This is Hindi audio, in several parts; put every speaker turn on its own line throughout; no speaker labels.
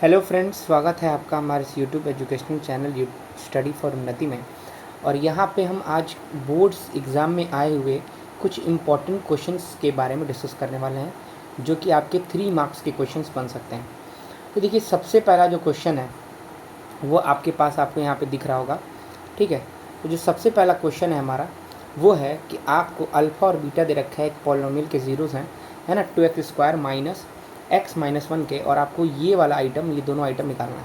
हेलो फ्रेंड्स, स्वागत है आपका हमारे इस YouTube educational channel you study for उन्नति में। और यहाँ पे हम आज बोर्ड्स एग्ज़ाम में आए हुए कुछ इम्पॉर्टेंट क्वेश्चंस के बारे में डिस्कस करने वाले हैं, जो कि आपके 3 मार्क्स के क्वेश्चंस बन सकते हैं। तो देखिए, सबसे पहला जो क्वेश्चन है वो आपके पास आपको यहाँ पे दिख रहा होगा। ठीक है, तो जो सबसे पहला क्वेश्चन है हमारा वो है कि आपको अल्फ़ा और बीटा दे रखा है, एक पॉलिनोमियल के ज़ीरोज़ हैं, है ना, 2x² माइनस x माइनस 1 के, और आपको ये वाला आइटम, ये दोनों आइटम निकालना है।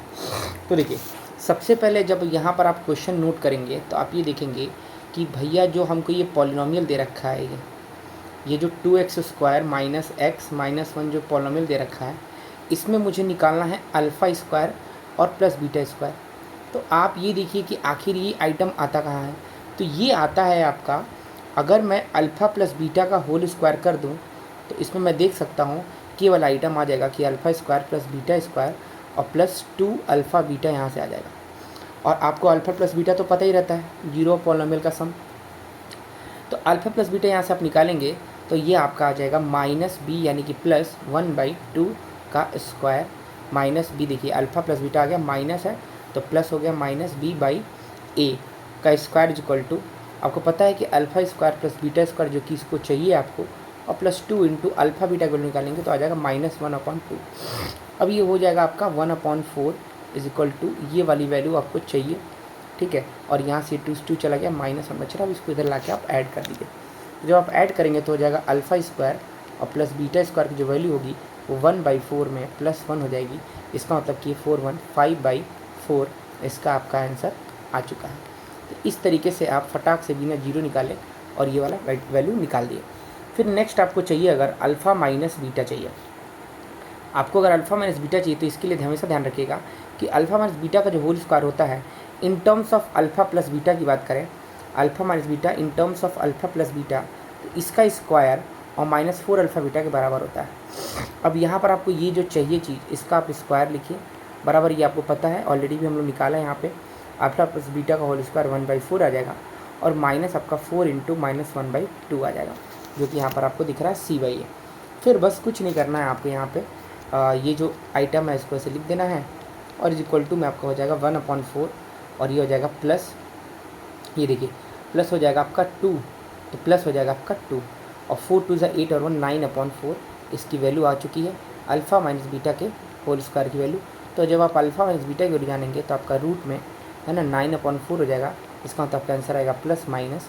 तो देखिए, सबसे पहले जब यहाँ पर आप क्वेश्चन नोट करेंगे तो आप ये देखेंगे कि भैया जो हमको ये पॉलिनोमियल दे रखा है, ये जो 2x² माइनस x माइनस 1 जो पॉलिनोमियल दे रखा है, इसमें मुझे निकालना है अल्फ़ा स्क्वायर और प्लस बीटा स्क्वायर। तो आप ये देखिए कि आखिर ये आइटम आता कहाँ है। तो ये आता है आपका, अगर मैं अल्फ़ा प्लस बीटा का होल स्क्वायर कर दूँ तो इसमें मैं देख सकता हूँ कि वाला आइटम आ जाएगा कि alpha square plus beta square और प्लस 2 अल्फ़ा बीटा यहाँ से आ जाएगा। और आपको अल्फ़ा प्लस बीटा तो पता ही रहता है, जीरो पॉलिनोमियल का सम। तो अल्फ़ा प्लस बीटा यहाँ से आप निकालेंगे तो ये आपका आ जाएगा माइनस बी, यानी कि प्लस 1/2 का स्क्वायर माइनस बी। देखिए, अल्फ़ा प्लस बीटा आ गया, माइनस है तो प्लस हो गया माइनस बी बाई ए का स्क्वायर इज इक्वल टू, आपको पता है कि alpha square plus beta square जो कि इसको चाहिए आपको, और प्लस 2 इंटू अल्फ़ा बीटा को निकालेंगे तो आ जाएगा -1/2। अब ये हो जाएगा आपका 1/4 इज इक्वल टू, ये वाली वैल्यू आपको चाहिए। ठीक है, और यहाँ से 2 चला गया, -1 बच रहा। अब इसको इधर ला के आप ऐड कर दीजिए। जब आप ऐड करेंगे तो हो जाएगा अल्फ़ा स्क्वायर और प्लस बीटा स्क्वायर की जो वैल्यू होगी वो 1/4 में +1 हो जाएगी। इसका मतलब कि 5/4 इसका आपका आंसर आ चुका है। तो इस तरीके से आप फटाक से बिना जीरो निकाले और ये वाला वैल्यू निकाल दिए। फिर नेक्स्ट आपको चाहिए अगर अल्फ़ा माइनस बीटा चाहिए। आपको अगर अल्फ़ा माइनस बीटा चाहिए तो इसके लिए हमेशा ध्यान रखिएगा कि अल्फ़ा माइनस बीटा का जो होल स्क्वायर होता है, in terms of alpha plus beta की बात करें, alpha minus beta in terms of alpha plus beta, तो इसका स्क्वायर और -4 अल्फ़ा बीटा के बराबर होता है। अब यहाँ पर आपको ये जो चाहिए चीज़, इसका आप स्क्वायर लिखिए बराबर, ये आपको पता है ऑलरेडी भी हम लोग निकाला है। यहाँ पे अल्फ़ा प्लस बीटा का होल स्क्वायर 1/4 आ जाएगा, और माइनस आपका 4 इंटू -1/2 आ जाएगा, जो कि यहाँ पर आपको दिख रहा है c/a। फिर बस कुछ नहीं करना है आपको, यहाँ पे ये जो आइटम है इसको ऐसे लिख देना है, और इज इक्वल टू में आपका हो जाएगा 1/4, और ये हो जाएगा प्लस, ये देखिए प्लस हो जाएगा आपका 2, तो प्लस हो जाएगा आपका 2, और 4 2 8 और 1 9/4 इसकी वैल्यू आ चुकी है अल्फ़ा माइनस बीटा के होल स्क्वायर की वैल्यू। तो जब आप अल्फ़ा माइनस बीटा की वैल्यू जानेंगे तो आपका रूट में, है ना, 9/4 हो जाएगा। इसका मतलब आपका आंसर आएगा प्लस माइनस,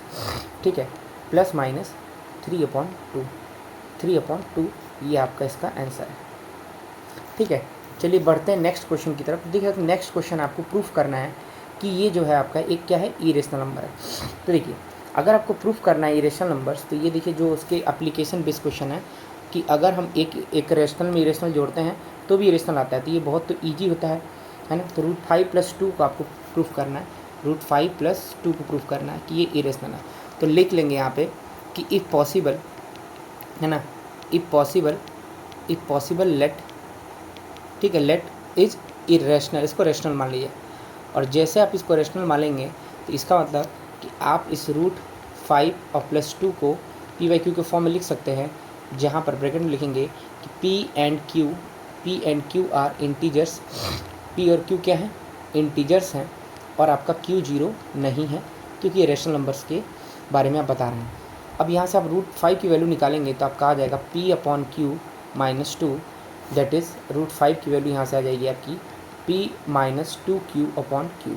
ठीक है, प्लस माइनस 3/2 ये आपका इसका आंसर है। ठीक है, चलिए बढ़ते हैं नेक्स्ट क्वेश्चन की तरफ। देखिए, नेक्स्ट क्वेश्चन आपको प्रूफ करना है कि ये जो है आपका एक क्या है, इरेशनल नंबर है। तो देखिए, अगर आपको प्रूफ करना है इरेशनल नंबर्स, तो ये देखिए जो उसके एप्लीकेशन बेस्ड क्वेश्चन है कि अगर हम एक रेशनल में इरेशनल जोड़ते हैं तो भी इरेशनल आता है। तो ये बहुत तो ईजी होता है ना। तो √5 + 2 को आपको प्रूफ करना है, √5 + 2 को प्रूफ करना है कि ये इरेशनल है। तो लिख लेंगे यहाँ पे कि इफ़ पॉसिबल, है ना, इफ़ पॉसिबल लेट, ठीक है, लेट इज इरेशनल, इसको रेशनल मान लीजिए। और जैसे आप इसको रेशनल मान लेंगे तो इसका मतलब कि आप इस √5 और +2 को p/q के फॉर्म में लिख सकते हैं, जहाँ पर ब्रैकेट में लिखेंगे कि P and Q are integers. P और Q क्या हैं, इंटीजर्स हैं, और आपका Q 0 नहीं है, क्योंकि ये रेशनल नंबर्स के बारे में आप बता रहे हैं। अब यहाँ से आप √5 की वैल्यू निकालेंगे तो आपका आ जाएगा P/Q -2, दैट इज़ √5 की वैल्यू यहाँ से आ जाएगी आपकी P -2Q/Q।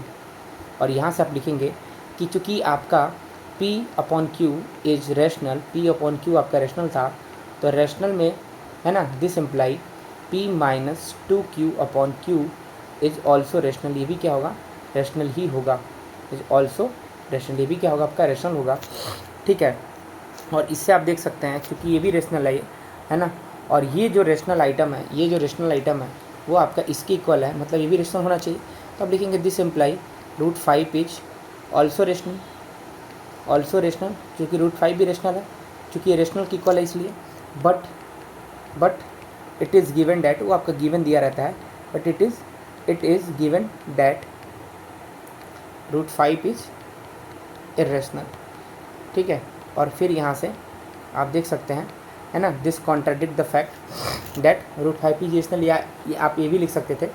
और यहाँ से आप लिखेंगे कि चूँकि आपका P/Q इज रेशनल, P/Q आपका रेशनल था, तो रेशनल में, है ना, this imply P -2Q/Q is also rational. ये भी क्या होगा, रेशनल ही होगा, इज ऑल्सो रेशनल। ये भी क्या होगा, आपका रेशनल होगा। ठीक है, और इससे आप देख सकते हैं क्योंकि ये भी रेशनल है ना, और ये जो रेशनल आइटम है वो आपका इसके इक्वल है, मतलब ये भी रेशनल होना चाहिए। तो आप लिखेंगे this imply √5 is also rational, क्योंकि √5 भी रेशनल है, क्योंकि ये रेशनल की इक्वल है इसलिए। But it is given that, वो आपका गिवन दिया रहता है, but it is given that √5 is irrational. ठीक है, और फिर यहाँ से आप देख सकते हैं, है ना, this contradict the fact that √5 is rational. या आप ये भी लिख सकते थे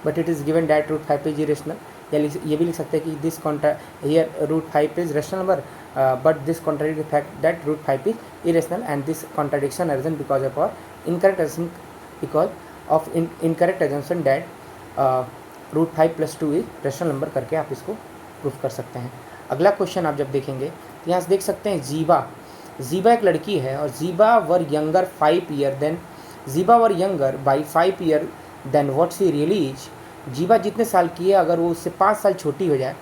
but it is given that root 5 is irrational, या ये भी लिख सकते हैं कि this here root 5 is rational number but this contradict the fact that root 5 is irrational and this contradiction arisen because of our incorrect assumption because of incorrect assumption that root 5 + 2 is rational number करके आप इसको प्रूफ कर सकते हैं। अगला क्वेश्चन आप जब देखेंगे तो यहाँ से देख सकते हैं जीबा एक लड़की है और Zeba were younger 5 year than Zeba were younger by 5 year than what she really is. Zeba जितने साल की है अगर वो उससे 5 साल छोटी हो जाए,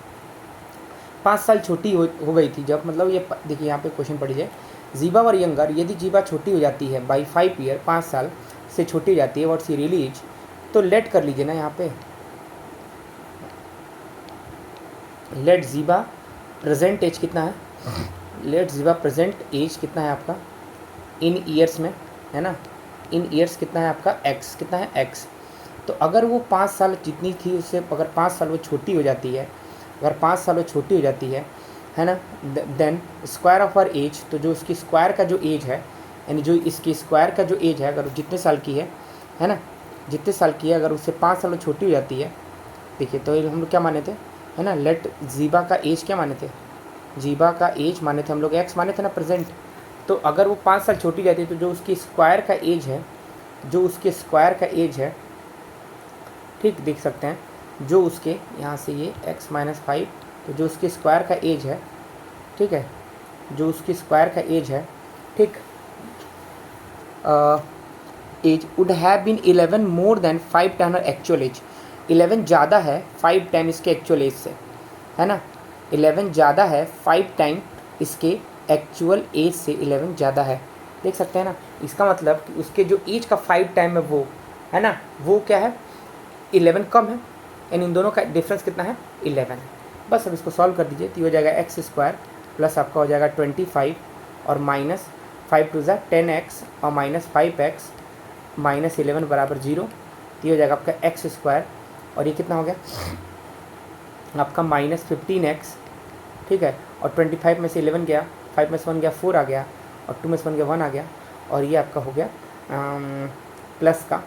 5 साल छोटी हो गई थी जब, मतलब ये देखिए यहाँ पे क्वेश्चन पढ़ लीजिए, जीबा वर यंगर, यदि जीबा छोटी हो जाती है बाई 5 ईयर 5 साल से छोटी हो जाती है व्हाट सी रियली इज, तो लेट कर लीजिए ना यहाँ पे, लेट जीबा प्रेजेंट एज कितना है, लेट जीबा प्रेजेंट एज कितना है आपका इन ईयर्स में, है ना, इन ईयर्स कितना है आपका एक्स, कितना है एक्स। तो अगर वो 5 साल जितनी थी उससे अगर 5 साल वो छोटी हो जाती है, अगर 5 साल वो छोटी हो जाती है ना, देन स्क्वायर ऑफ हर एज, तो जो उसकी स्क्वायर का जो एज है, यानी जो इसकी स्क्वायर का जो एज है अगर जितने साल की है ना, जितने साल की है अगर उससे 5 साल वो छोटी हो जाती है, देखिए तो हम लोग क्या माने थे, है ना, लेट जीबा का एज क्या माने थे, जीबा का एज माने थे हम लोग, एक्स माने थे ना प्रेजेंट। तो अगर वो 5 साल छोटी जाती है तो जो उसकी स्क्वायर का एज है, जो उसके स्क्वायर का एज है, ठीक देख सकते हैं, जो उसके यहाँ से ये x - 5, तो जो उसके स्क्वायर का एज है, ठीक है, जो उसकी स्क्वायर का एज है, ठीक, age would have been 11 more than 5 time actual age, 11 ज़्यादा है 5 टाइम इसके एक्चुअल एज से, है ना, 11 ज़्यादा है 5 टाइम इसके एक्चुअल एज से 11 ज़्यादा है, देख सकते हैं ना। इसका मतलब कि उसके जो एज का 5 टाइम है वो, है ना, वो क्या है 11 कम है, यानी इन दोनों का डिफरेंस कितना है 11 है। बस अब इसको सॉल्व कर दीजिए तो ये हो जाएगा x² प्लस आपका हो जाएगा 25 और माइनस 5 × 2 = 10x और माइनस 5x माइनस 11 बराबर 0, तो ये हो जाएगा आपका x² और ये कितना हो गया आपका -15x, ठीक है, और 25 में से 11 गया, 5 में से 1 गया 4 आ गया और 2 में से 1 गया 1 आ गया और ये आपका हो गया प्लस का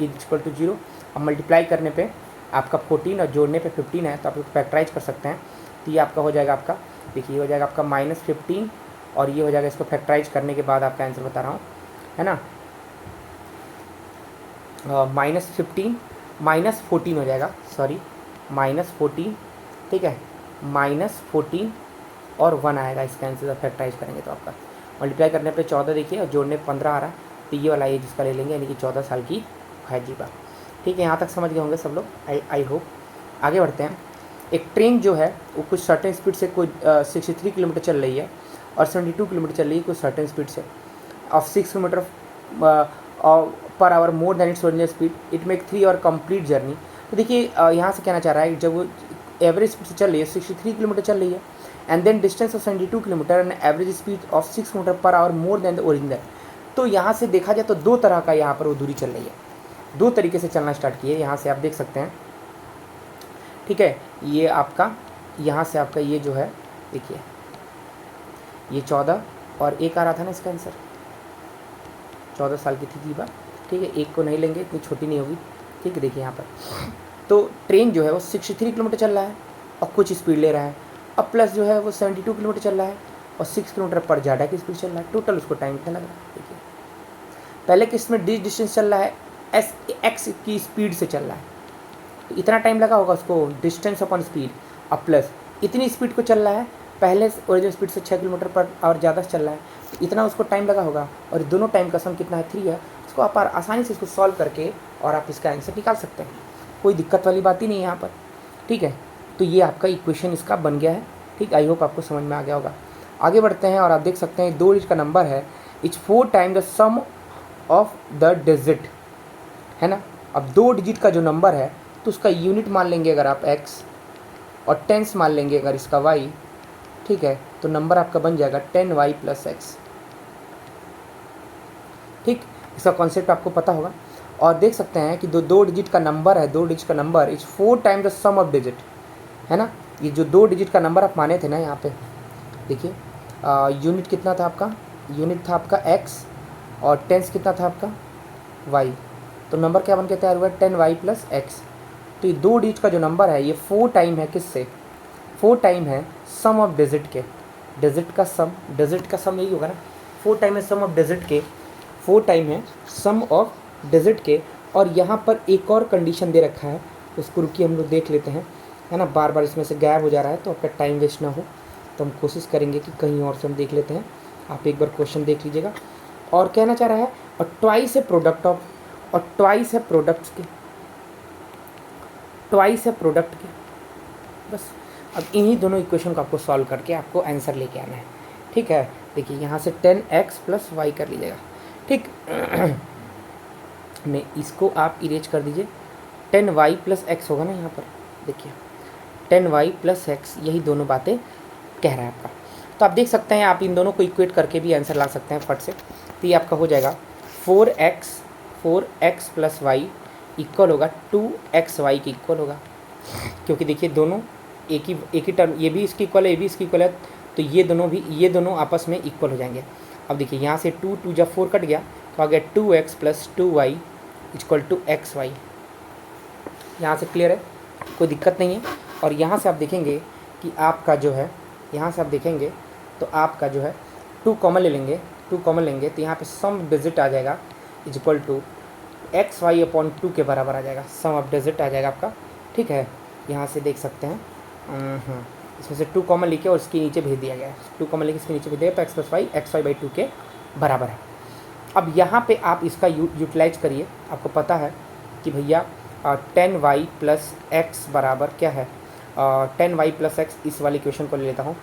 = 0। अब मल्टीप्लाई करने पे आपका 14 और जोड़ने पे 15 है तो आप फैक्टराइज कर सकते हैं, तो ये आपका हो जाएगा आपका, देखिए ये हो जाएगा आपका -15 और ये हो जाएगा, इसको फैक्टराइज करने के बाद आपका आंसर बता रहा हूँ, है ना, -15 -14 हो जाएगा, सॉरी -14, ठीक है, -14 और 1 आएगा इसका आंसर जब फैक्टराइज करेंगे तो आपका मल्टीप्लाई करने पे 14 देखिए और जोड़ने पे 15 आ रहा है, तो ये वाला एज इसका ले लेंगे, यानी कि 14 साल की है जीबा। ठीक है, यहाँ तक समझ गए होंगे सब लोग, आई होप। आगे बढ़ते हैं। एक ट्रेन जो है वो कुछ सर्टेन स्पीड से कोई 63 किलोमीटर चल रही है और 72 किलोमीटर चल रही है कुछ सर्टेन स्पीड से, of 6 kilometre per hour more than its original speed, it make 3 hour complete journey. तो देखिए यहाँ से कहना चाह रहा है जब वो एवरेज स्पीड से चल रही है 63 किलोमीटर चल रही है and then distance of 72 kilometre and average speed of 6 kilometre per hour more than the original. तो यहाँ से देखा जाए तो दो तरह का यहाँ पर वो दूरी चल रही है, दो तरीके से चलना स्टार्ट किए। यहाँ से आप देख सकते हैं, ठीक है, ये आपका यहाँ से आपका ये जो है देखिए ये 14 और एक आ रहा था ना इसका आंसर, 14 साल की थी जीबा, ठीक है, एक को नहीं लेंगे इतनी छोटी नहीं होगी, ठीक है। देखिए यहाँ पर तो ट्रेन जो है वो 63 किलोमीटर चल रहा है और कुछ स्पीड ले रहा है, अब प्लस जो है वो 72 किलोमीटर चल रहा है और 6 किलोमीटर पर ज़्यादा की स्पीड चल रहा है। टोटल उसको टाइम कितना लग रहा है देखिए, पहले किस में डिस्टेंस चल रहा है x की स्पीड से चल रहा है, तो इतना टाइम लगा होगा उसको डिस्टेंस अपॉन स्पीड, अब प्लस इतनी स्पीड को चल रहा है, पहले ओरिजिनल स्पीड से 6 किलोमीटर पर और ज़्यादा चल रहा है, तो इतना उसको टाइम लगा होगा और दोनों टाइम का सम कितना है 3 है। उसको आप आसानी से इसको सॉल्व करके और आप इसका आंसर निकाल सकते हैं, कोई दिक्कत वाली बात ही नहीं है यहाँ पर, ठीक है। तो ये आपका इक्वेशन इसका बन गया है, ठीक। आई होप आपको समझ में आ गया होगा। आगे बढ़ते हैं और आप देख सकते हैं 2 डिजिट का नंबर है, it's 4 time the sum of the digit, है ना। अब 2 डिजिट का जो नंबर है तो उसका यूनिट मान लेंगे अगर आप x और टेंस मान लेंगे अगर इसका y, ठीक है, तो नंबर आपका बन जाएगा 10y + x, ठीक। इसका कॉन्सेप्ट आपको पता होगा। और देख सकते हैं कि 2 डिजिट का नंबर है, 2 डिजिट का number is 4 time the sum of digit, है ना। ये जो 2 डिजिट का नंबर आप माने थे ना, यहाँ पे देखिए यूनिट कितना था आपका, यूनिट था आपका x और टेंस कितना था आपका y, तो नंबर क्या बन के तैयार हुआ 10y + x। तो ये 2 डिजिट का जो नंबर है ये 4 टाइम है किससे, 4 टाइम है सम ऑफ डिजिट के, डिजिट का सम यही होगा ना, 4 टाइम है सम ऑफ डिजिट के, 4 टाइम है सम ऑफ डिजिट के। और यहाँ पर एक और कंडीशन दे रखा है, उसको रुकिए हम लोग देख लेते हैं, है ना, बार बार इसमें से गायब हो जा रहा है तो आपका टाइम वेस्ट ना हो, तो हम कोशिश करेंगे कि कहीं और से हम देख लेते हैं। आप एक बार क्वेश्चन देख लीजिएगा। और कहना चाह रहा है और ट्वाइस है प्रोडक्ट ऑफ, और ट्वाइस है प्रोडक्ट्स के, ट्वाइस है प्रोडक्ट के, बस। अब इन्हीं दोनों इक्वेशन को आपको सॉल्व करके आपको आंसर लेके आना है, ठीक है। देखिए यहाँ से 10x + y कर लीजिएगा, ठीक। नहीं, इसको आप इरेज कर दीजिए, 10y + x होगा ना यहाँ पर, देखिए 10y + x, यही दोनों बातें कह रहा है आपका। तो आप देख सकते हैं, आप इन दोनों को इक्वेट करके भी आंसर ला सकते हैं फट से। तो ये आपका हो जाएगा 4x + y इक्वल होगा 2xy के इक्वल होगा, क्योंकि देखिए दोनों एक ही टर्म, ये भी इसकी इक्वल है, ये भी इसकी इक्वल है, तो ये दोनों आपस में इक्वल हो जाएंगे। अब देखिए यहाँ से 2 जब 4 कट गया तो आ गया 2x + 2y = xy। यहाँ से क्लियर है, कोई दिक्कत नहीं है। और यहाँ से आप देखेंगे कि आपका जो है, यहाँ से आप देखेंगे तो आपका जो है 2 कॉमन ले लेंगे, 2 कॉमन लेंगे तो यहाँ पे सम डिजिट आ जाएगा = xy/2 के बराबर आ जाएगा, सम ऑफ डिजिट आ जाएगा आपका, ठीक है। यहाँ से देख सकते हैं, इसमें से 2 कॉमन लिखे और इसके नीचे भेज दिया गया है, 2 कॉमन लिखे इसके नीचे भेज दिया, तो x + y xy/2 के बराबर है। अब यहाँ पे आप इसका यूटिलाइज करिए, आपको पता है कि भैया 10y + x बराबर क्या है, 10y + x, इस वाली इक्वेशन को ले लेता हूँ,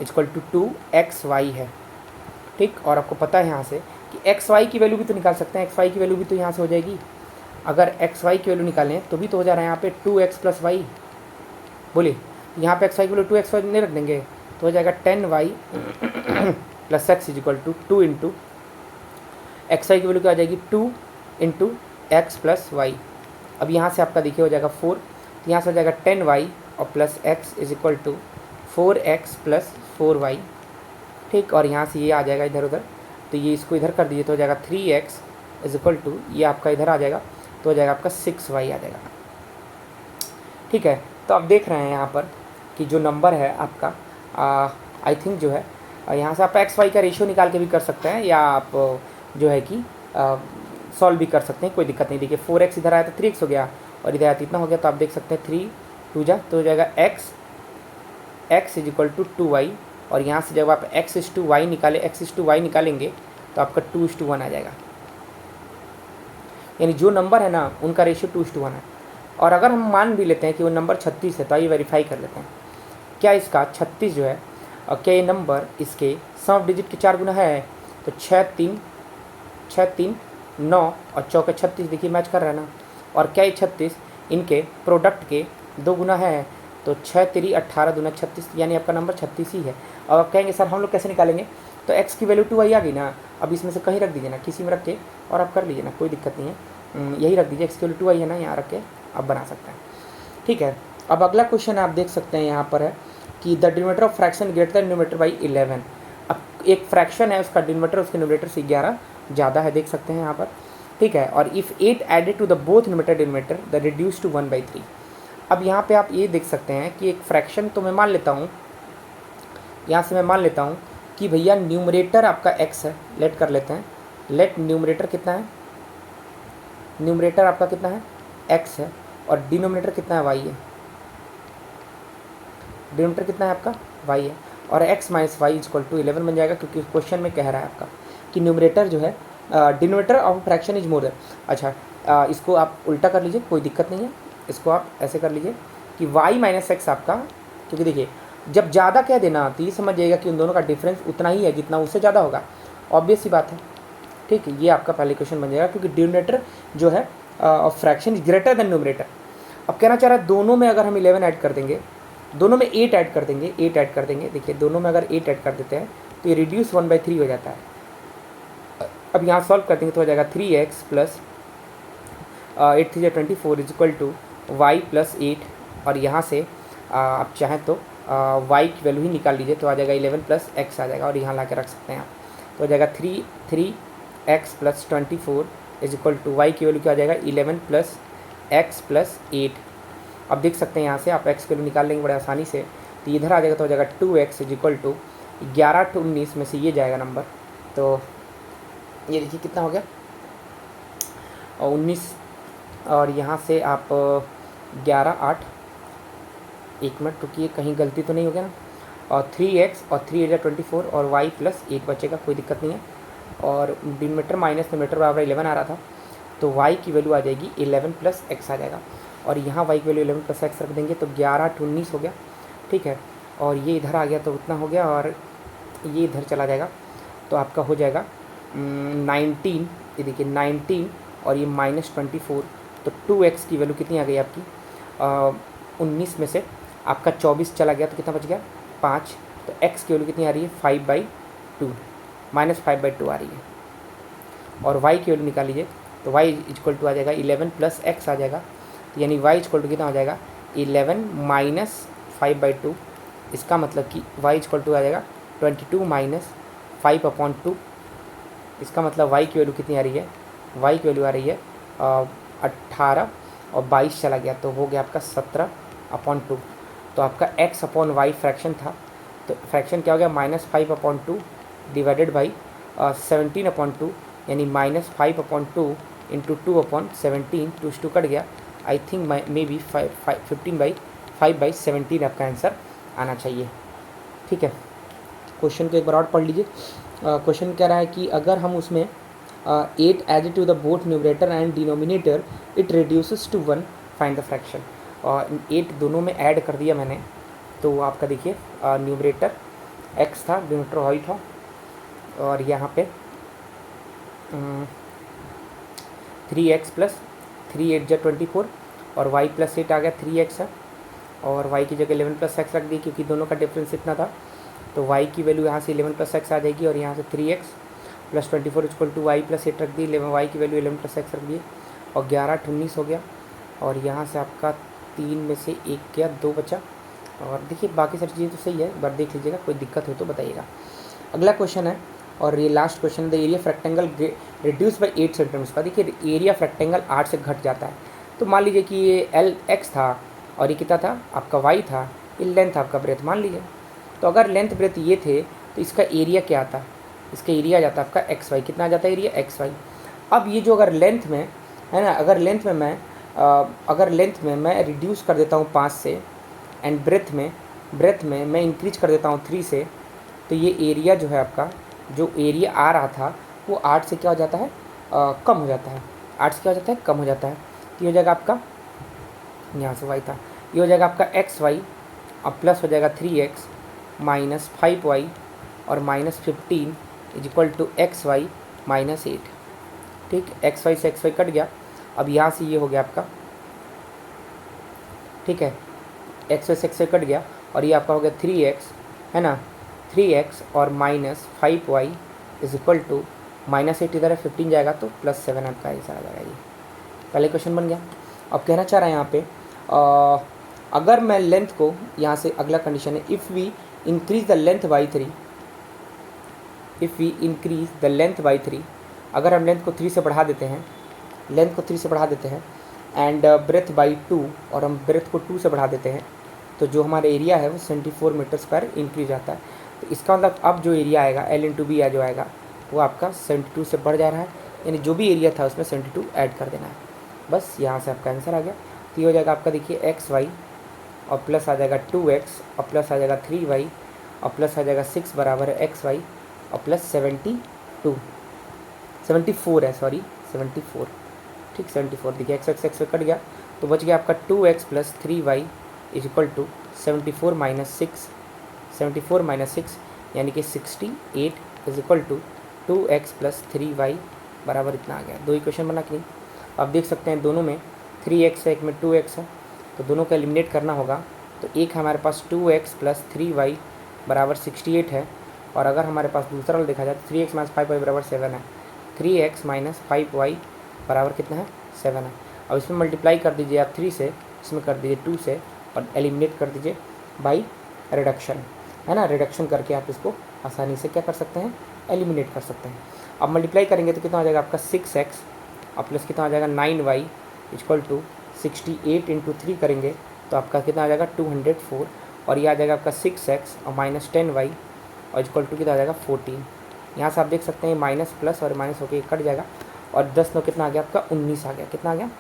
= 2xy है, ठीक। और आपको पता है यहाँ से कि xy की वैल्यू भी तो निकाल सकते हैं, xy की वैल्यू भी तो यहाँ से हो जाएगी, अगर xy की वैल्यू निकालें तो भी तो हो जा रहा है यहाँ पे 2x + y, बोलिए यहाँ पे xy की वैल्यू 2xy नहीं रख देंगे तो हो जाएगा 10y + x = 2 इंटू xy की वैल्यू क्या आ जाएगी 2 इंटू x + y। अब यहाँ से आपका देखिए हो जाएगा 4, यहाँ से हो जाएगा 10y और + x = 4x + 4y, ठीक। और यहाँ से ये आ जाएगा इधर उधर, तो ये इसको इधर कर दीजिए तो हो जाएगा 3x = ये आपका इधर आ जाएगा तो हो जाएगा आपका 6y आ जाएगा, ठीक है। तो आप देख रहे हैं यहाँ पर कि जो नंबर है आपका, आई थिंक जो है यहाँ से आप xy का रेशियो निकाल के भी कर सकते हैं, या आप जो है कि सॉल्व भी कर सकते हैं, कोई दिक्कत नहीं। देखिए 4x इधर आया तो 3x हो गया, और इधर आया तो इतना हो गया, तो आप देख सकते हैं 3 2 जा तो हो जाएगा x = 2y, और यहाँ से जब आप x y निकालेंगे तो आपका 2:1 आ जाएगा, यानी जो नंबर है ना उनका रेशियो 2:1 है। और अगर हम मान भी लेते हैं कि वो नंबर 36 है तो आइए वेरीफाई कर लेते हैं, क्या इसका 36 जो है, और क्या ये नंबर इसके सम ऑफ डिजिट के 4 गुना है, तो 6 3 9 और 4 36, देखिए मैच कर रहा है ना। और क्या ये 36 इनके प्रोडक्ट के 2 गुना है, तो 6 3 18 दूना 36, यानी आपका नंबर 36 ही है। और आप कहेंगे सर हम लोग कैसे निकालेंगे, तो x की वैल्यू 2y आ गई ना, अब इसमें से कहीं रख दीजिए ना, किसी में रख के और आप कर लीजिए ना, कोई दिक्कत नहीं है, यही रख दीजिए, x की वैल्यू 2y है ना, यहाँ रख के आप बना सकते हैं, ठीक है। अब अगला क्वेश्चन आप देख सकते हैं यहाँ पर है कि the denominator of fraction greater than numerator by 11। अब एक फ्रैक्शन है, उसका डिनोमिनेटर उसके न्यूमरेटर से 11 ज़्यादा है, देख सकते हैं यहाँ पर, ठीक है। और if 8 added to the both numerator denominator the reduce to 1/3। अब यहाँ पे आप ये देख सकते हैं कि एक फ्रैक्शन तो मैं मान लेता हूँ, यहाँ से मैं मान लेता हूँ कि भैया न्यूमरेटर आपका x है, लेट कर लेते हैं, लेट न्यूमरेटर कितना है, न्यूमरेटर आपका कितना है x है, और डिनोमिनेटर कितना है y है, डिनोमिनेटर कितना है आपका y है, और x - y = 11 बन जाएगा, क्योंकि क्वेश्चन में कह रहा है आपका कि न्यूमरेटर जो है denominator of fraction is more than. अच्छा इसको आप उल्टा कर लीजिए, कोई दिक्कत नहीं है, इसको आप ऐसे कर लीजिए कि y - x आपका, क्योंकि देखिए जब ज़्यादा कह देना तो ये समझ जाइएगा कि उन दोनों का डिफरेंस उतना ही है जितना उससे ज़्यादा होगा, ऑब्वियस सी बात है, ठीक है। ये आपका पहले क्वेश्चन बन जाएगा, क्योंकि डिनोमिनेटर जो है of fraction is greater than numerator. अब कहना चाह रहा है दोनों में अगर हम 11 ऐड कर देंगे, दोनों में 8 ऐड कर देंगे, 8 ऐड कर देंगे, देखिए दोनों में अगर 8 ऐड कर देते हैं तो ये रिड्यूस 1/3 हो जाता है। अब यहाँ सॉल्व कर देंगे तो हो जाएगा 3x + 8 3 24 = y + 8, और यहाँ से आप चाहें तो y की वैल्यू ही निकाल लीजिए तो आ जाएगा 11 + x आ जाएगा, और यहाँ ला के रख सकते हैं आप, तो हो जाएगा 3x + 24 = y की वैल्यू क्या आ जाएगा 11 + x + 8। अब देख सकते हैं यहाँ से आप एक्स की वैल्यू निकाल लेंगे बड़े आसानी से। तो इधर आ जाएगा तो हो जाएगा 2x is equal to 11 to 19 में से ये जाएगा नंबर, तो ये देखिए कितना हो गया और 19, और यहाँ से आप 11 8, 1 मिनट रुकिए कहीं गलती तो नहीं हो गया ना, और 3x और 3 8 24 और y प्लस 1 बचेगा, कोई दिक्कत नहीं है। और डिनोमिनेटर माइनस न्यूमरेटर बराबर 11 आ रहा था, तो y की वैल्यू आ जाएगी 11 प्लस x आ जाएगा, और यहाँ y की वैल्यू 11 प्लस x रख देंगे तो 11 to 19 हो गया, ठीक है। और ये इधर आ गया तो उतना हो गया, और ये इधर चला जाएगा तो आपका हो जाएगा 19, ये देखिए 19 और ये -24, तो 2x की वैल्यू कितनी आ गई आपकी 19 में से आपका 24 चला गया तो कितना बच गया 5, तो x की वैल्यू कितनी आ रही है 5/2, -5/2 आ रही है। और y की वैल्यू निकाल लीजिए तो y इक्वल टू आ जाएगा 11 प्लस x आ जाएगा, तो यानी y इक्वल टू कितना हो जाएगा 11 माइनस 5/2, इसका मतलब कि y इक्वल टू आ जाएगा 22 माइनस 5/2, इसका मतलब y की वैल्यू कितनी आ रही है, y की वैल्यू आ रही है 18 और 22 चला गया तो हो गया आपका 17/2। तो आपका x अपॉन y फ्रैक्शन था, तो फ्रैक्शन क्या हो गया -5/2 डिवाइडेड बाई 17/2, यानी -5/2 इंटू 2/17, 2 से 2 कट गया, आई थिंक मे बी 15/5/17 आपका आंसर आना चाहिए, ठीक है। क्वेश्चन को एक बार और पढ़ लीजिए। क्वेश्चन कह रहा है कि अगर हम उसमें 8 added to the both numerator and denominator it reduces to 1, find the fraction. और 8 दोनों में ऐड कर दिया मैंने, तो आपका देखिए न्यूमरेटर x था, डिनोमिनेटर y था, और यहाँ पे 3x प्लस 3 8 जा 24 और y प्लस 8 आ गया 3x है, और y की जगह 11 प्लस x रख दी क्योंकि दोनों का डिफरेंस इतना था, तो y की वैल्यू यहाँ से 11 प्लस x आ जाएगी, और यहाँ से 3x plus 24 equal to y plus 8 रख दी, y की वैल्यू 11 प्लस x रख दी, और 11 to 19 हो गया, और यहाँ से आपका 3 में से 1 गया 2 बचा, और देखिए बाकी सारी चीज़ें तो सही है, एक बार देख लीजिएगा, कोई दिक्कत हो तो बताइएगा। अगला क्वेश्चन है, और ये last question, the area of rectangle reduce by 8 centimetre का। देखिए एरिया ऑफ रेक्टेंगल 8 से घट जाता है, तो मान लीजिए कि ये x था और ये कितना था आपका y था, ये लेंथ आपका ब्रेथ मान लीजिए, तो अगर लेंथ ब्रेथ ये थे तो इसका एरिया क्या आता, इसका एरिया जाता है आपका XY, कितना आ जाता है एरिया XY। अब ये जो अगर लेंथ में है ना, अगर लेंथ में मैं रिड्यूस कर देता हूँ 5 से, एंड ब्रेथ में मैं इंक्रीज कर देता हूँ 3 से, तो ये एरिया जो है आपका, जो एरिया आ रहा था वो 8 से क्या हो जाता है कम हो जाता है, 8 से क्या हो जाता है कम हो जाता है, तो ये हो जाएगा आपका, यहाँ से y था, ये हो जाएगा आपका XY, अब प्लस हो जाएगा 3x माइनस 5y और -15 is equal to XY minus 8, ठीक, XY से XY कट गया, अब यहाँ से ये हो गया आपका, ठीक है, XY से XY कट गया, और ये आपका हो गया 3x है ना, 3x और -5y इज इक्वल टू -8 इधर है 15 जाएगा तो +7 आपका आंसर आ जाएगा। ये पहले क्वेश्चन बन गया। अब कहना चाह रहा है यहाँ पे अगर मैं लेंथ को, यहाँ से अगला कंडीशन है, if we increase the length by 3, अगर हम लेंथ को 3 से बढ़ा देते हैं, एंड ब्रेथ बाई 2, और हम ब्रेथ को 2 से बढ़ा देते हैं, तो जो हमारा एरिया है वो 74 मीटर स्क्वायर इंक्रीज आता है। तो इसका मतलब अब जो एरिया आएगा L/B जो आएगा वो आपका 72 से बढ़ जा रहा है, यानी जो भी एरिया था उसमें 72 ऐड कर देना है, बस यहाँ से आपका आंसर आ गया। तो ये हो जाएगा आपका देखिए XY और प्लस आ जाएगा 2x और प्लस आ जाएगा 3y और प्लस आ जाएगा 6 बराबर है XY और प्लस 74 है, सॉरी 74, ठीक 74, देखिए x कट गया तो बच गया आपका 2x plus 3y is equal to 74 minus 6 यानी कि 68 is equal to 2x plus 3y बराबर इतना आ गया। दो इक्वेशन बना कि नहीं, आप देख सकते हैं दोनों में 3x है, एक में 2x है, तो दोनों को एलिमिनेट करना होगा, तो एक हमारे पास 2x प्लस 3y बराबर 68 है, और अगर हमारे पास दूसरा वाला देखा जाए तो 3x माइनस 5y बराबर 7 है, 3x माइनस 5y बराबर कितना है 7 है। अब इसमें मल्टीप्लाई कर दीजिए आप 3 से, इसमें कर दीजिए 2 से, और एलिमिनेट कर दीजिए बाई रिडक्शन, है ना, रिडक्शन करके आप इसको आसानी से क्या कर सकते हैं, एलिमिनेट कर सकते हैं। अब मल्टीप्लाई करेंगे तो कितना हो जाएगा आपका 6x और प्लस कितना हो जाएगा 9y इक्वल टू 68 इंटू 3 करेंगे तो आपका कितना आ जाएगा 204, और ये आ जाएगा आपका 6x और -10y और इक्वल टू कितना आ जाएगा 14। यहाँ से आप देख सकते हैं माइनस प्लस और माइनस होकर कट जाएगा, और 10 9 कितना आ गया आपका 19 आ गया। कितना आ गया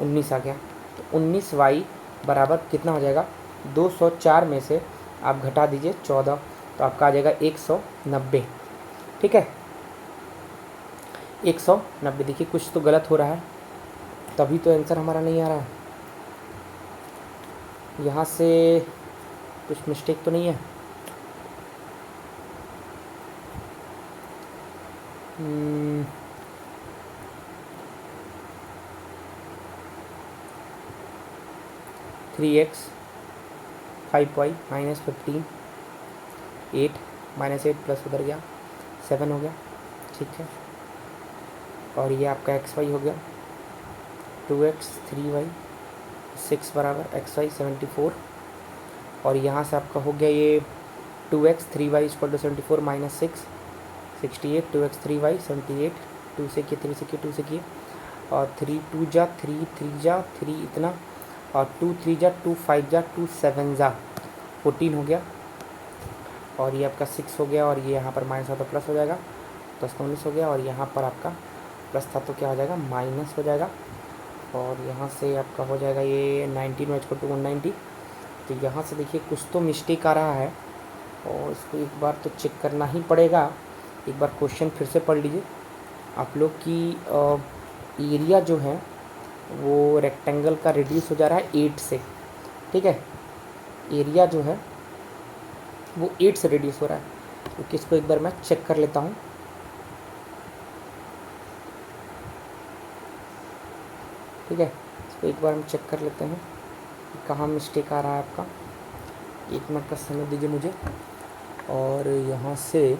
19 आ गया। तो 19y बराबर कितना हो जाएगा 204 में से आप घटा दीजिए 14, तो आपका आ जाएगा 190। ठीक है 190। देखिए कुछ तो गलत हो रहा है, तभी तो आंसर हमारा नहीं आ रहा है। यहाँ से कुछ मिस्टेक तो नहीं है। 3x 5y -15 8 -8 प्लस उधर गया 7 हो गया। ठीक है, और ये आपका xy हो गया 2x 3y 6 बराबर xy 74, और यहाँ से आपका हो गया ये 2x 3y equal to 74 -6 68 2x 3y 78 2 से किए 3 से किए 2 से किए, और 3 2 जा 3 3 जा 3 इतना, और 2 3 जा 2 5 जा 2 7 जा 14 हो गया, और ये आपका 6 हो गया, और ये यहाँ पर माइनस था तो प्लस हो जाएगा, 10 19 हो गया, और यहाँ पर आपका प्लस था तो क्या हो जाएगा माइनस हो जाएगा, और यहाँ से आपका हो जाएगा ये 19 इक्वल टू 190। तो यहाँ से देखिए कुछ तो मिस्टेक आ रहा है, और इसको एक बार तो चेक करना ही पड़ेगा। एक बार क्वेश्चन फिर से पढ़ लीजिए। आप लोग की एरिया जो है वो रेक्टेंगल का रिड्यूस हो जा रहा है 8 से। ठीक है, एरिया जो है वो 8 से रिड्यूस हो रहा है। तो किसको एक बार मैं चेक कर लेता हूँ। ठीक है, इसको एक बार हम चेक कर लेते हैं कहाँ मिस्टेक आ रहा है आपका। 1 मिनट का समय दीजिए मुझे, और यहाँ से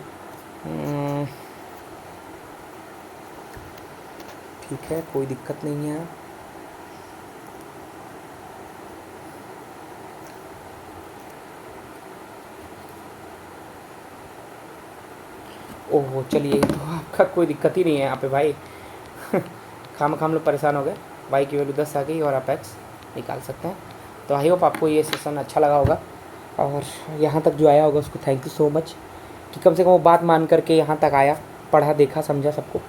ठीक है कोई दिक्कत नहीं है। ओहो चलिए, तो आपका कोई दिक्कत ही नहीं है यहाँ पे भाई। खाम हम लोग परेशान हो गए। y की वैल्यू 10 आ गई और आप x निकाल सकते हैं। तो आई होप आपको ये सेशन अच्छा लगा होगा, और यहाँ तक जो आया होगा उसको थैंक यू सो मच कि कम से कम वो बात मान करके यहाँ तक आया, पढ़ा देखा समझा सबको,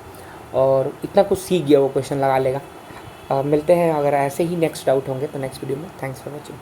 और इतना कुछ सीख गया वो क्वेश्चन लगा लेगा। मिलते हैं अगर ऐसे ही नेक्स्ट डाउट होंगे तो नेक्स्ट वीडियो में। Thanks for watching.